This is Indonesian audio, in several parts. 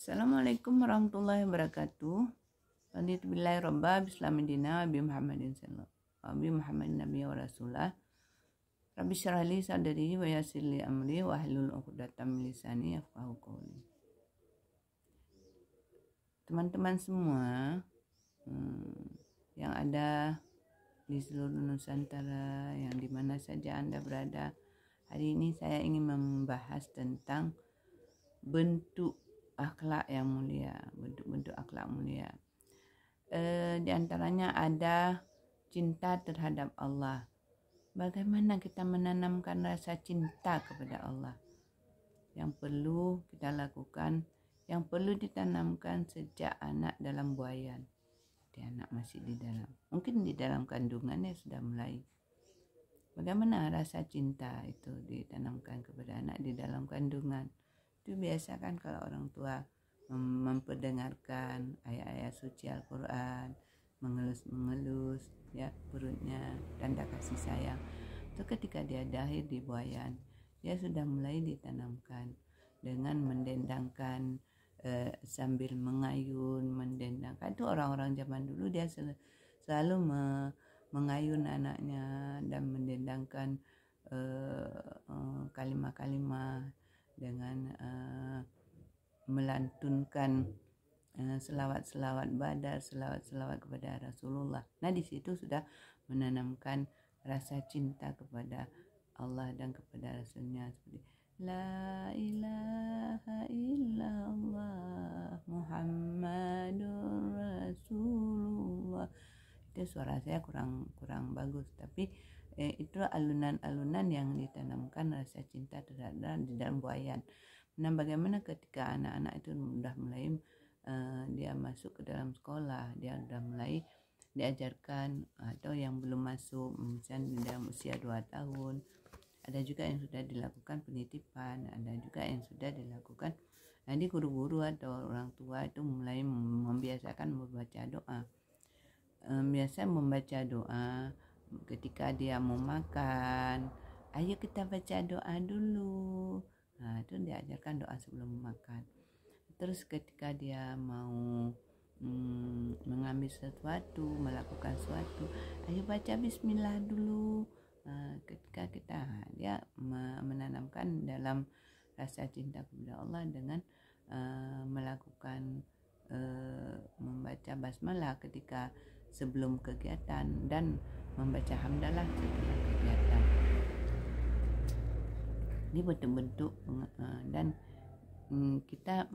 Assalamualaikum warahmatullahi wabarakatuh. Raditu billahi robba bismillahirrahmanirrahim. Abi Muhammadin sallallahu Abi Muhammadin nabiyya wa rasulah. Rabbi syrah li sadri wa yassir li amri wa hlul 'uqdatam min lisani yafqahu qawli. Teman-teman semua yang ada di seluruh Nusantara, yang dimana saja Anda berada, hari ini saya ingin membahas tentang bentuk akhlak yang mulia, bentuk-bentuk akhlak mulia. Di antaranya ada cinta terhadap Allah. Bagaimana kita menanamkan rasa cinta kepada Allah? Yang perlu kita lakukan, yang perlu ditanamkan sejak anak dalam buayan. Dia anak masih di dalam, mungkin di dalam kandungannya sudah mulai. Bagaimana rasa cinta itu ditanamkan kepada anak di dalam kandungan? Itu biasa kan kalau orang tua memperdengarkan ayat-ayat suci Al-Quran, mengelus-mengelus ya perutnya, tanda kasih sayang. Itu ketika dia lahir di buayan, dia sudah mulai ditanamkan dengan mendendangkan sambil mengayun, mendendangkan. Itu orang-orang zaman dulu dia selalu mengayun anaknya dan mendendangkan kalimat-kalimat dengan melantunkan selawat-selawat badar, selawat-selawat kepada Rasulullah. Nah, di situ sudah menanamkan rasa cinta kepada Allah dan kepada Rasulnya, seperti La ilaha illallah Muhammadur Rasulullah. Itu suara saya kurang bagus, tapi itu alunan-alunan yang ditanamkan rasa cinta terhadap di dalam buayan. Nah, bagaimana ketika anak-anak itu sudah mulai dia masuk ke dalam sekolah, dia sudah mulai diajarkan, atau yang belum masuk misalnya di dalam usia 2 tahun, ada juga yang sudah dilakukan penitipan, ada juga yang sudah dilakukan. Jadi guru-guru atau orang tua itu mulai membiasakan membaca doa. Biasa membaca doa ketika dia mau makan, ayo kita baca doa dulu. Nah, itu diajarkan doa sebelum makan. Terus ketika dia mau mengambil sesuatu, melakukan sesuatu, ayo baca bismillah dulu. Nah, ketika dia menanamkan dalam rasa cinta kepada Allah dengan melakukan membaca basmalah ketika sebelum kegiatan dan membaca hamdalah setelah kegiatan. Ini bentuk-bentuk dan kita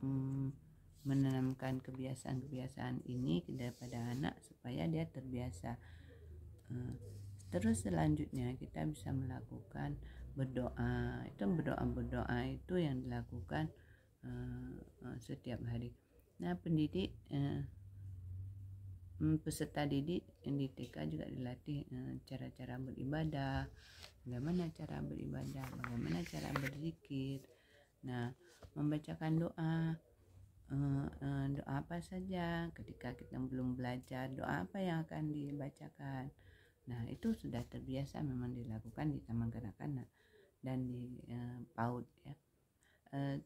menanamkan kebiasaan-kebiasaan ini kepada anak supaya dia terbiasa. Terus selanjutnya kita bisa melakukan berdoa. Itu berdoa itu yang dilakukan setiap hari. Nah, pendidik peserta didik yang di TK juga dilatih cara-cara beribadah, bagaimana cara beribadah, bagaimana cara berzikir. Nah, membacakan doa apa saja ketika kita belum belajar, doa apa yang akan dibacakan. Nah, itu sudah terbiasa memang dilakukan di taman kanak-kanak dan di PAUD ya.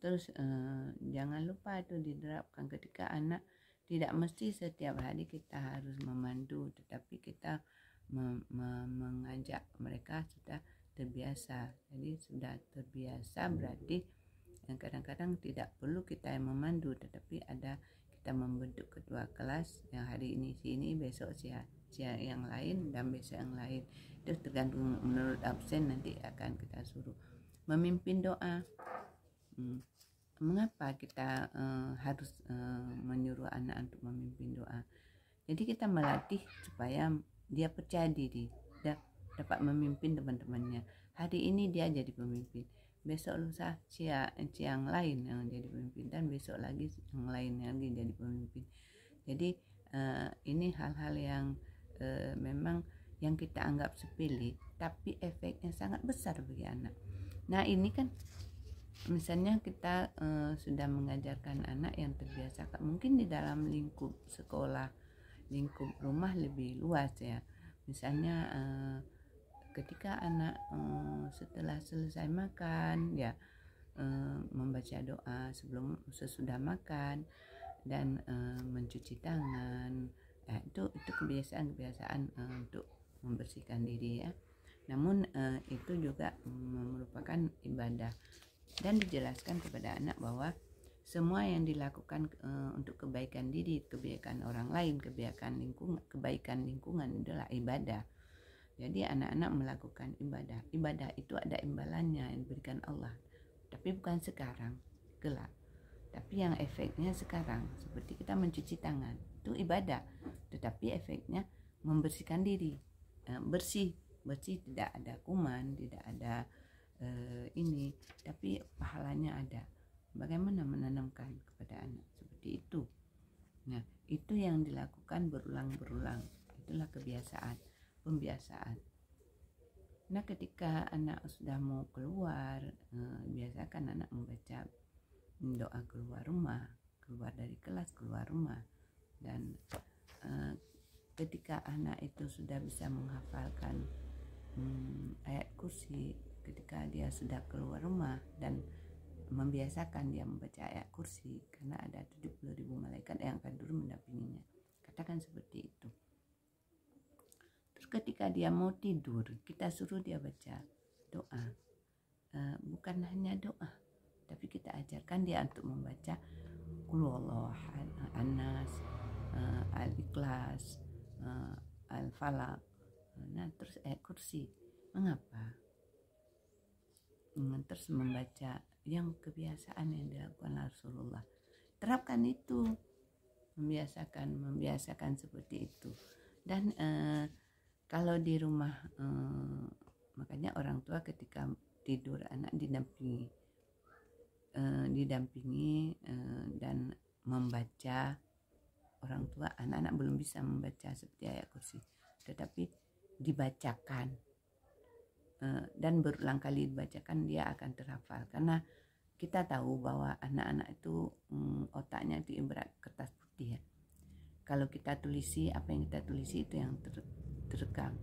Terus jangan lupa itu diterapkan ketika anak. Tidak mesti setiap hari kita harus memandu, tetapi kita mengajak mereka sudah terbiasa. Jadi sudah terbiasa berarti kadang-kadang tidak perlu kita yang memandu, tetapi ada kita membentuk kedua kelas, yang hari ini sini, besok siang yang lain, dan besok yang lain. Itu tergantung menurut absen, nanti akan kita suruh memimpin doa. Mengapa kita harus menyuruh anak untuk memimpin doa? Jadi kita melatih supaya dia percaya diri, dapat memimpin teman-temannya. Hari ini dia jadi pemimpin, besok lusa siang lain yang jadi pemimpin, dan besok lagi yang lain lagi jadi pemimpin. Jadi ini hal-hal yang memang yang kita anggap sepele, tapi efeknya sangat besar bagi anak. Nah, ini kan misalnya kita sudah mengajarkan anak yang terbiasa, mungkin di dalam lingkup sekolah, lingkup rumah lebih luas ya. Misalnya ketika anak setelah selesai makan ya, membaca doa sebelum sesudah makan dan mencuci tangan. Itu kebiasaan untuk membersihkan diri ya. Namun itu juga merupakan ibadah, dan dijelaskan kepada anak bahwa semua yang dilakukan untuk kebaikan diri, kebaikan orang lain, kebaikan lingkungan adalah ibadah. Jadi anak-anak melakukan ibadah. Ibadah itu ada imbalannya yang diberikan Allah, tapi bukan sekarang, kelak. Tapi yang efeknya sekarang, seperti kita mencuci tangan, itu ibadah, tetapi efeknya membersihkan diri, bersih, tidak ada kuman, tidak ada ini, tapi pahalanya ada. Bagaimana menanamkan kepada anak seperti itu? Nah, itu yang dilakukan berulang-ulang. Itulah pembiasaan. Nah, ketika anak sudah mau keluar, biasakan anak membaca doa keluar rumah, keluar dari kelas, keluar rumah. Dan ketika anak itu sudah bisa menghafalkan ayat kursi, ketika dia sudah keluar rumah, dan membiasakan dia membaca ayat kursi, karena ada 70.000 malaikat yang akan turun mendampinginya, katakan seperti itu. Terus ketika dia mau tidur, kita suruh dia baca doa, bukan hanya doa, tapi kita ajarkan dia untuk membaca Qul huwallahu ahad, An-Nas, Al-Ikhlas, Al-Falaq, nah terus ayat kursi. Mengapa? Terus membaca yang kebiasaan yang dilakukan Rasulullah. Terapkan itu, membiasakan seperti itu. Dan kalau di rumah, makanya orang tua ketika tidur anak didampingi dan membaca. Orang tua, anak-anak belum bisa membaca seperti ayat kursi, tetapi dibacakan dan berulang kali dibacakan, dia akan terhafal. Karena kita tahu bahwa anak-anak itu otaknya itu ibarat kertas putih ya. Kalau kita tulisi, apa yang kita tulisi itu yang terekam.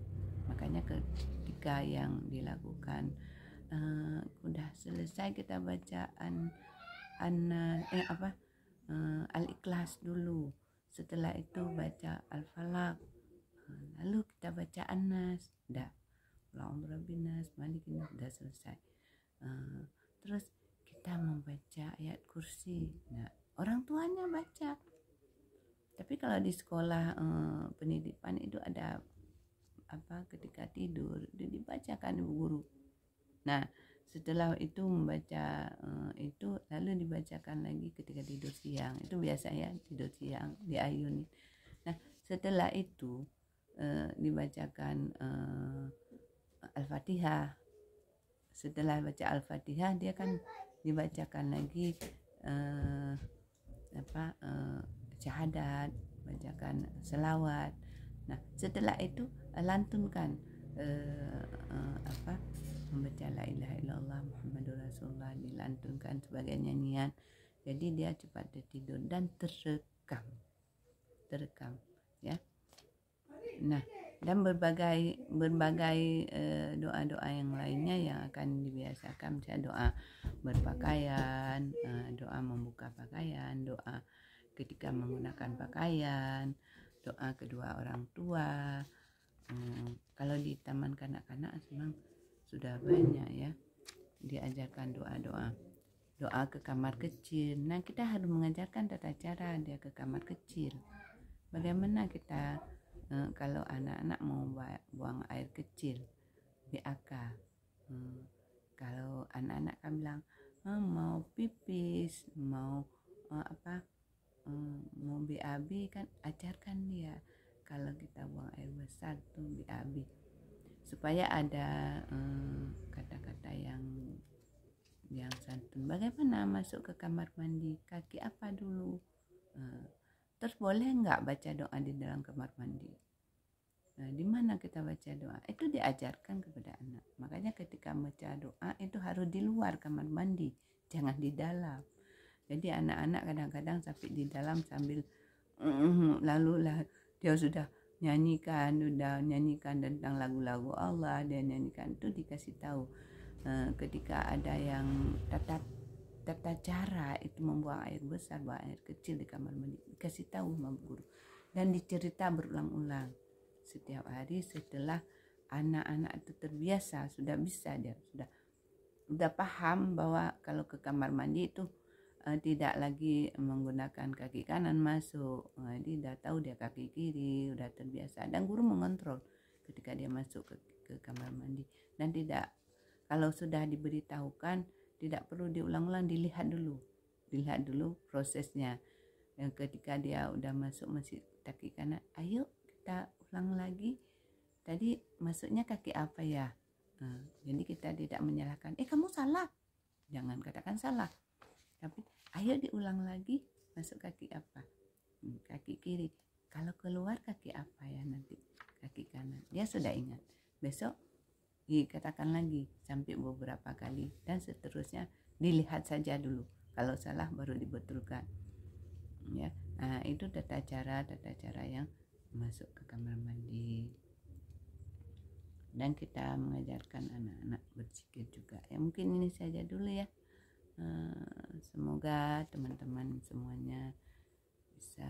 Makanya ketika yang dilakukan udah selesai kita bacaan Al-Ikhlas dulu, setelah itu baca Al-Falaq, lalu kita baca An-Nas, dah Alhamdulillah, malikin, sudah selesai. Terus kita membaca ayat kursi. Nah, orang tuanya baca. Tapi kalau di sekolah pendidikan itu ada ketika tidur itu dibacakan ibu guru. Nah, setelah itu membaca itu lalu dibacakan lagi ketika tidur siang. Itu biasa ya, tidur siang diayunin. Nah, setelah itu dibacakan Al-Fatihah. Setelah baca Al-Fatihah, dia kan dibacakan lagi syahadat, bacakan selawat. Nah, setelah itu lantunkan membaca la ilaha illallah Muhammadur Rasulullah, dilantunkan sebagai nyanyian. Jadi dia cepat tidur dan terekam ya. Nah, dan berbagai doa-doa yang lainnya yang akan dibiasakan, misalnya doa berpakaian, doa membuka pakaian, doa ketika menggunakan pakaian, doa kedua orang tua. Kalau di taman kanak-kanak memang sudah banyak ya diajarkan doa ke kamar kecil. Nah, kita harus mengajarkan tata cara dia ke kamar kecil. Bagaimana kita kalau anak-anak mau buang air kecil, BAK. Kalau anak-anak kan bilang mau pipis, mau mau BAB, kan ajarkan dia. Kalau kita buang air besar tuh BAB, supaya ada kata-kata yang santun. Bagaimana masuk ke kamar mandi, kaki apa dulu, terus boleh nggak baca doa di dalam kamar mandi. Nah, di mana kita baca doa itu diajarkan kepada anak. Makanya ketika baca doa itu harus di luar kamar mandi, jangan di dalam. Jadi anak-anak kadang-kadang sampai di dalam sambil lalu lah dia sudah nyanyikan tentang lagu-lagu Allah, dia nyanyikan itu, dikasih tahu ketika ada yang tata cara itu membuang air besar, buang air kecil di kamar mandi, dikasih tahu sama guru dan dicerita berulang-ulang setiap hari. Setelah anak-anak itu terbiasa, sudah bisa, dia sudah paham bahwa kalau ke kamar mandi itu tidak lagi menggunakan kaki kanan masuk. Dia udah tahu dia kaki kiri, udah terbiasa, dan guru mengontrol ketika dia masuk ke kamar mandi. Dan tidak, kalau sudah diberitahukan, tidak perlu diulang-ulang, dilihat dulu prosesnya. Dan ketika dia udah masuk masih kaki kanan, ayo kita ulang lagi, tadi masuknya kaki apa ya. Jadi kita tidak menyalahkan, kamu salah, jangan katakan salah, tapi ayo diulang lagi, masuk kaki apa, kaki kiri, kalau keluar kaki apa ya, nanti kaki kanan. Dia sudah ingat, besok dikatakan lagi sampai beberapa kali, dan seterusnya. Dilihat saja dulu, kalau salah baru dibetulkan ya. Nah, itu tata cara yang masuk ke kamar mandi. Dan kita mengajarkan anak-anak berzikir juga ya. Mungkin ini saja dulu ya. Semoga teman-teman semuanya bisa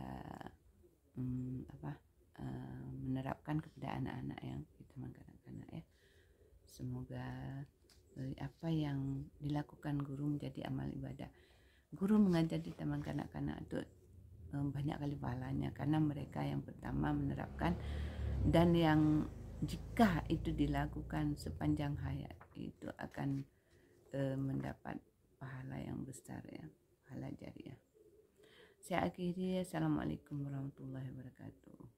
menerapkan kepada anak-anak yang kita kanak-kanak ya. Semoga apa yang dilakukan guru menjadi amal ibadah. Guru mengajar di taman kanak-kanak itu banyak kali pahalanya, karena mereka yang pertama menerapkan, dan yang jika itu dilakukan sepanjang hayat itu akan mendapat pahala yang besar ya, pahala jariah. Saya akhiri, assalamualaikum warahmatullahi wabarakatuh.